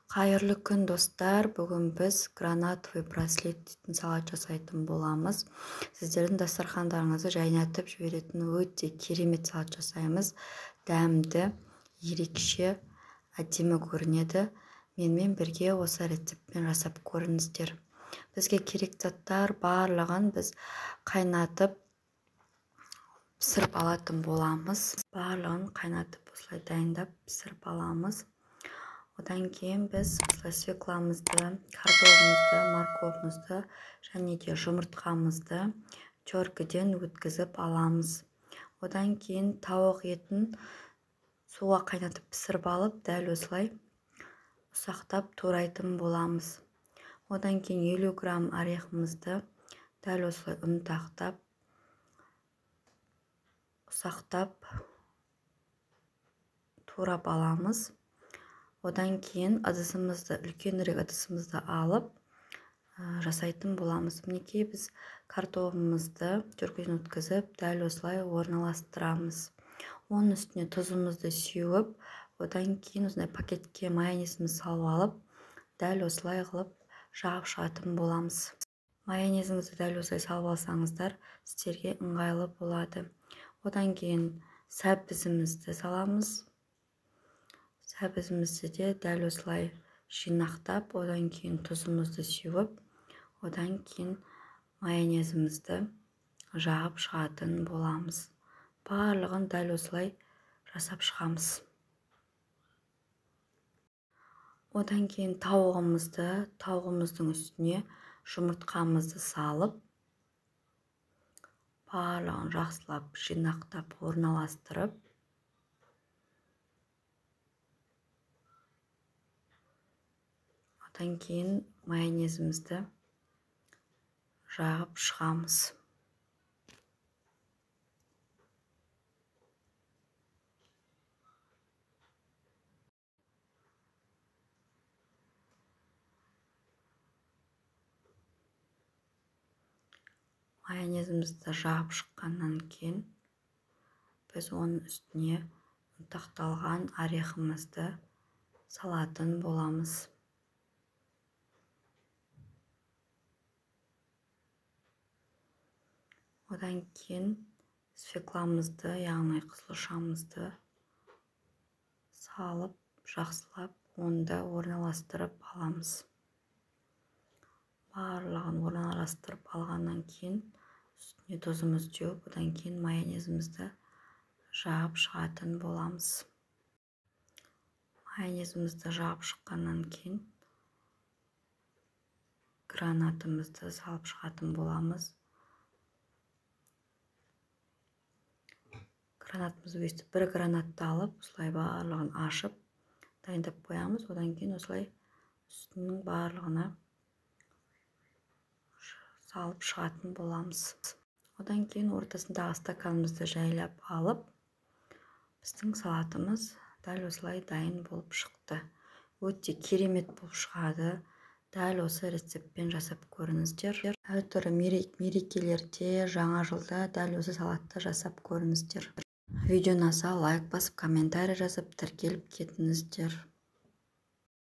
Қайырлы күн достар, бүгін біз гранатовый браслет дейтін салат жасайтын боламыз. Сіздердің дастархандарыңызды жайнатып жіберетін өте керемет салат жасаймыз. Дәмді, ерекше, әдемі көрінеді. Менімен бірге осы рецептпен жасап көріңіздер. Бізге керек заттар барлығын біз қайнатып пісіріп алатын боламыз. Барлығын қайнатып осылай дайындап пісіріп аламыз. Одан кейін біз свекламызды, картофелімізді, морковымызды және де жұмыртқамызды теркіден өткізіп аламыз. Одан кейін тауық етін суға қайнатып пісіріп алып, дәл осылай ұсақтап турайтын боламыз. Одан кейін 50 грамм орехімізді дәл осылай ұнтақтап, ұсақтап турап аламыз. Одан кейін ыдысымызды, үлкенірек ыдысымызды алып жасайтын боламыз. Мінекей біз картофелімізді теркіден өткізіп, дәл осылай орналастырамыз. Оның үстіне тұзымызды сеуіп, одан кейін осындай пакетке майонезімізді салып алып, дәл осылай қылып жағып шығатын боламыз. Майонезіңізді дәл осылай салып алсаңыздар, сіздерге ыңғайлы болады. Одан кейін сәбізімізді саламыз. Сәбізімізді де дәл осылай жинақтап, одан кейін тұзымызды сеуіп, одан кейін майонезімізді жағып шығатын боламыз. Барлығын дәл осылай жасап шығамыз. Одан кейін тауығымыздың үстіне жұмыртқамызды салып, барлығын жақсылап жинақтап орналастырып, одан кейін майонезімізді жағып шығамыз. Майонезімізді жағып шыққаннан кейін біз оның үстіне ұнтақталған орехімізді салатын боламыз. Одан кейін свекламызды, яғни қызылшамызды салып, жақсылап, онда орналастырып аламыз. Барлығын орналастырып алғаннан кейін үстіне тұзымызды сеуіп, одан кейін майонезімізді жағып шығатын боламыз. Майонезімізді жағып шыққаннан кейін гранатымызды салып шығатын боламыз. Гранатымызды өстіп, бір гранатты алып, осылай барлығын ашып, дайындап қоямыз. Одан кейін осылай үстінің барлығына салып шығатын боламыз. Одан кейін ортасындағы стаканымызды жайлап алып, біздің салатымыз дәл осылай дайын болып шықты. Өте керемет болып шығады. Дәл осы рецептпен жасап көріңіздер. Әр түрлі мерекелерде, жаңа жылда дәл осы салатты жасап көріңіздер. Видео ұнаса лайк басып, комментарий жазып, тіркеліп кетіңіздер.